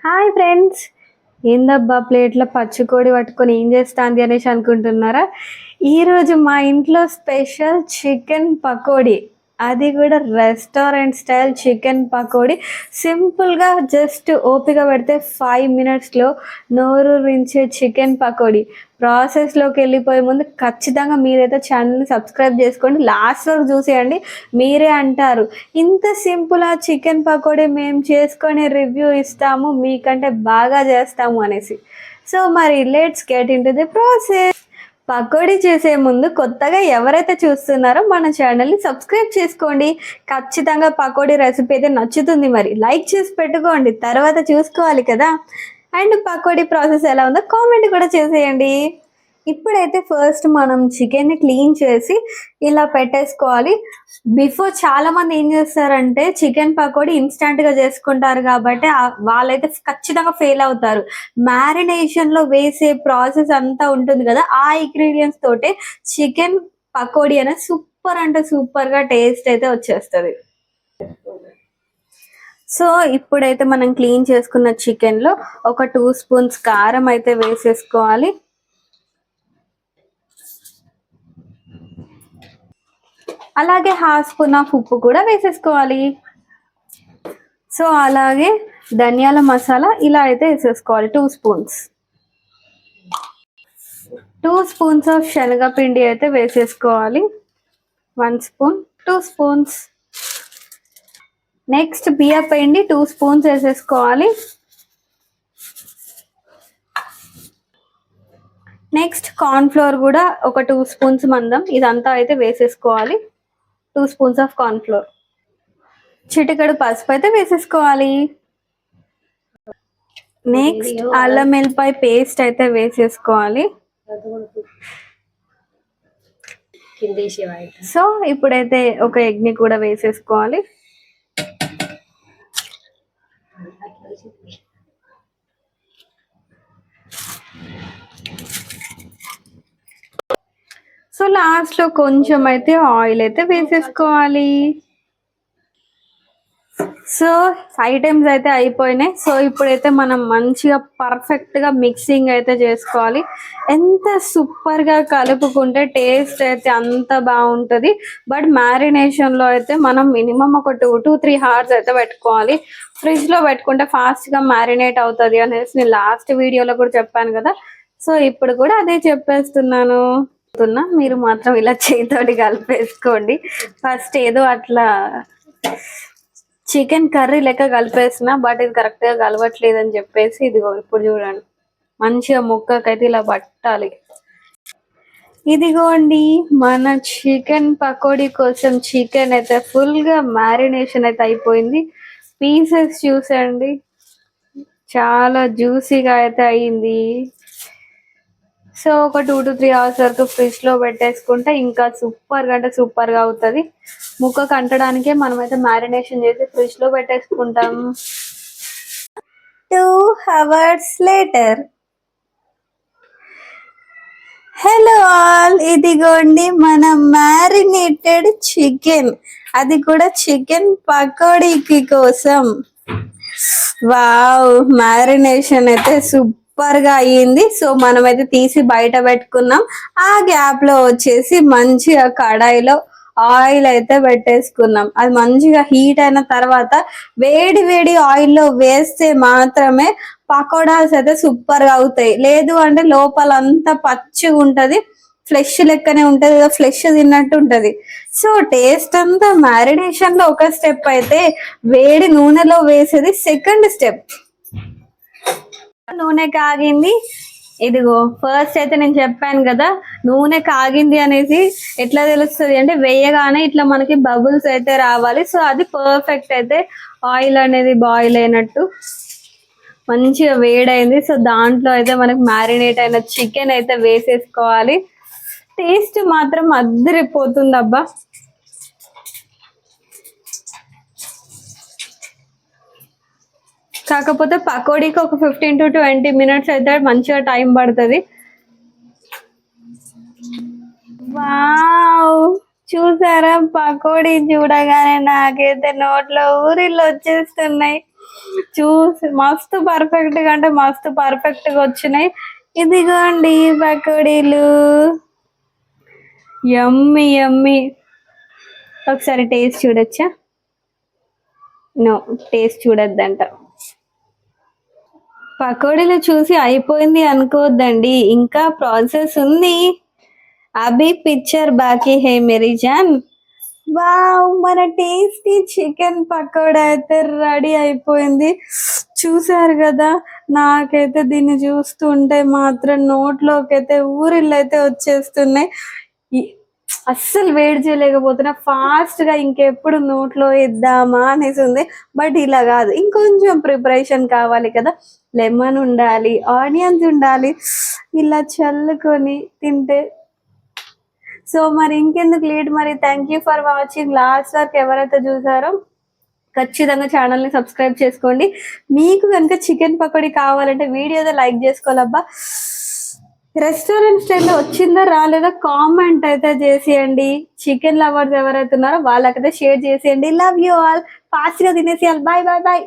Hi friends, ఏందబ్బా ప్లేట్లో పచ్చికోడి పట్టుకొని ఏం చేస్తాంది అనేసి అనుకుంటున్నారా? ఈరోజు మా ఇంట్లో స్పెషల్ చికెన్ పకోడీ, అది కూడా రెస్టారెంట్ స్టైల్ చికెన్ పకోడీ. సింపుల్గా జస్ట్ ఓపిక పెడితే 5 మినిట్స్లో నోరూరించే చికెన్ పకోడీ. ప్రాసెస్లోకి వెళ్ళిపోయే ముందు ఖచ్చితంగా మీరైతే ఛానల్ని సబ్స్క్రైబ్ చేసుకోండి, లాస్ట్ వరకు చూసేయండి. మీరే అంటారు ఇంత సింపుల్ ఆ చికెన్ పకోడీ మేము చేసుకొని రివ్యూ ఇస్తాము, మీకంటే బాగా చేస్తాము అనేసి. సో మరి let's get into the process. Pakodi చేసే ముందు కొత్తగా ఎవరైతే చూస్తున్నారో మన ఛానల్ని సబ్స్క్రైబ్ చేసుకోండి. ఖచ్చితంగా పకోడీ రెసిపీ అయితే నచ్చుతుంది, మరి లైక్ చేసి పెట్టుకోండి, తర్వాత చూసుకోవాలి కదా. అండ్ పకోడీ ప్రాసెస్ ఎలా ఉందో కామెంట్ కూడా చేసేయండి. ఇప్పుడైతే ఫస్ట్ మనం చికెన్ని క్లీన్ చేసి ఇలా పెట్టేసుకోవాలి. బిఫోర్ చాలా మంది ఏం చేస్తారంటే చికెన్ పకోడీ ఇన్స్టంట్గా చేసుకుంటారు కాబట్టి వాళ్ళైతే ఖచ్చితంగా ఫెయిల్ అవుతారు. మ్యారినేషన్లో వేసే ప్రాసెస్ అంతా ఉంటుంది కదా, ఆ ఇంగ్రీడియంట్స్ తోటే చికెన్ పకోడీ అనేది సూపర్ అంటే సూపర్గా టేస్ట్ అయితే వచ్చేస్తుంది. సో ఇప్పుడైతే మనం క్లీన్ చేసుకున్న చికెన్లో ఒక 2 స్పూన్స్ కారం అయితే వేసేసుకోవాలి. అలాగే 1/2 స్పూన్ ఆఫ్ ఉప్పు కూడా వేసేసుకోవాలి. సో అలాగే ధనియాల మసాలా ఇలా అయితే వేసేసుకోవాలి 2 స్పూన్స్. 2 స్పూన్స్ ఆఫ్ శనగపిండి అయితే వేసేసుకోవాలి. 1 స్పూన్, 2 స్పూన్స్. నెక్స్ట్ బియ్యపిండి 2 స్పూన్స్ వేసేసుకోవాలి. నెక్స్ట్ కార్న్ఫ్లోర్ కూడా ఒక 2 స్పూన్స్ మందం ఇదంతా అయితే వేసేసుకోవాలి. 2 స్పూన్స్ ఆఫ్ కార్న్ఫ్లోర్. చిటికెడు పసుపు అయితే వేసేసుకోవాలి. నెక్స్ట్ అల్లం వెల్లిపాయ పేస్ట్ అయితే వేసేసుకోవాలి. సో ఇప్పుడైతే ఒక ఎగ్ని కూడా వేసేసుకోవాలి. సో లాస్ట్ లో కొంచెం అయితే ఆయిల్ అయితే వేసేసుకోవాలి. సో ఐటమ్స్ అయితే అయిపోయినాయి. సో ఇప్పుడైతే మనం మంచిగా పర్ఫెక్ట్ గా మిక్సింగ్ అయితే చేసుకోవాలి. ఎంత సూపర్ గా కలుపుకుంటే టేస్ట్ అయితే అంత బాగుంటది. బట్ మ్యారినేషన్ లో అయితే మనం మినిమం ఒక 2 to 3 hours అయితే పెట్టుకోవాలి. ఫ్రిడ్జ్ లో పెట్టుకుంటే ఫాస్ట్ గా మ్యారినేట్ అవుతుంది అనేసి నేను లాస్ట్ వీడియోలో కూడా చెప్పాను కదా. సో ఇప్పుడు కూడా అదే చెప్పేస్తున్నాను. మీరు మాత్రం ఇలా చేతితోటి కలిపేసుకోండి. ఫస్ట్ ఏదో అట్లా చికెన్ కర్రీ లెక్క కలిపేసిన, బట్ ఇది కరెక్ట్ గా కలవట్లేదు అని చెప్పేసి ఇదిగో ఇప్పుడు చూడండి మంచిగా ముక్కకైతే ఇలా పట్టాలి. ఇదిగోండి మన చికెన్ పకోడీ కోసం చికెన్ అయితే ఫుల్ గా మ్యారినేషన్ అయితే అయిపోయింది. పీసెస్ చూసండి చాలా జ్యూసీగా అయితే అయింది. సో ఒక 2 to 3 hours వరకు ఫ్రిడ్జ్ లో పెట్టేసుకుంటే ఇంకా సూపర్ గా అంటే సూపర్ గా అవుతుంది. ముక్క కంటడానికే మనమైతే మ్యారినేషన్ చేసి ఫ్రిడ్జ్ లో పెట్టేసుకుంటాం. 2 hours later. హలో ఆల్, ఇదిగోండి మన మ్యారినేటెడ్ చికెన్, అది కూడా చికెన్ పకోడీకి కోసం. వావ్, మ్యారినేషన్ అయితే సూపర్ గా అయ్యింది. సో మనమైతే తీసి బయట పెట్టుకున్నాం. ఆ గ్యాప్ లో వచ్చేసి మంచిగా కడాయిలో ఆయిల్ అయితే పెట్టేసుకున్నాం. అది మంచిగా హీట్ అయిన తర్వాత వేడి వేడి ఆయిల్లో వేస్తే మాత్రమే పకోడాస్ అయితే సూపర్ గా అవుతాయి. లేదు అంటే లోపల అంతా పచ్చిగా ఉంటది, ఫ్లెష్ లెక్కనే ఉంటది, ఫ్లెష్ తిన్నట్టు ఉంటది. సో టేస్ట్ అంతా మ్యారినేషన్ లో ఒక స్టెప్ అయితే వేడి నూనెలో వేసేది సెకండ్ స్టెప్. నూనె కాగింది. ఇదిగో ఫస్ట్ అయితే నేను చెప్పాను కదా నూనె కాగింది అనేసి. ఎట్లా తెలుస్తుంది అంటే వేయగానే ఇట్లా మనకి బబుల్స్ అయితే రావాలి. సో అది పర్ఫెక్ట్ అయితే ఆయిల్ అనేది బాయిల్ అయినట్టు మంచిగా వేడైంది. సో దాంట్లో అయితే మనకి మ్యారినేట్ అయిన చికెన్ అయితే వేసేసుకోవాలి. టేస్ట్ మాత్రం అద్దరిపోతుంది అబ్బా. కాకపోతే పకోడీకి ఒక 15 to 20 minutes అయితే మంచిగా టైం పడుతుంది. వావ్, చూసారా పకోడీ చూడగానే నాకైతే నోట్లో ఊరిళ్ళు వచ్చేస్తున్నాయి. చూసి మస్తు పర్ఫెక్ట్ గా అంటే మస్తు పర్ఫెక్ట్ గా వచ్చినాయి. ఇదిగోండి పకోడీలు, యమ్మి యమ్మి. ఒకసారి టేస్ట్ చూడొచ్చా? నో, టేస్ట్ చూడొద్దంట. పకోడీలు చూసి అయిపోయింది అనుకోవద్దండి, ఇంకా ప్రాసెస్ ఉంది. అభి పిక్చర్ బాకీ హే మేరీ జాన్. వావ్, మన టేస్టీ చికెన్ పకోడా అయితే రెడీ అయిపోయింది. చూసారు కదా, నాకైతే దీన్ని చూస్తుంటే మాత్రం నోట్లోకి అయితే ఊరిళ్ళు అయితే వచ్చేస్తున్నాయి. అస్సలు వేడి చేయలేకపోతున్నా, ఫాస్ట్ గా ఇంకెప్పుడు నోట్లో వేద్దామా అనేసి ఉంది. బట్ ఇలా కాదు, ఇంకొంచెం ప్రిపరేషన్ కావాలి కదా. లెమన్ ఉండాలి, ఆనియన్స్ ఉండాలి, ఇలా చల్లుకొని తింటే. సో మరి ఇంకెందుకు లేట్, మరి thank you for watching. Last వరకు ఎవరైతే చూసారో ఖచ్చితంగా ఛానల్ని సబ్స్క్రైబ్ చేసుకోండి. మీకు కనుక చికెన్ పకోడీ కావాలంటే వీడియోతో లైక్ చేసుకోవాలబ్బా. రెస్టారెంట్ స్టైల్లో వచ్చిందా రాలేదా కామెంట్ అయితే చేసేయండి. చికెన్ లవర్స్ ఎవరైతే ఉన్నారో వాళ్ళకైతే షేర్ చేసేయండి. Love you all. ఫాస్ట్గా తినేసేయాలి. Bye bye bye.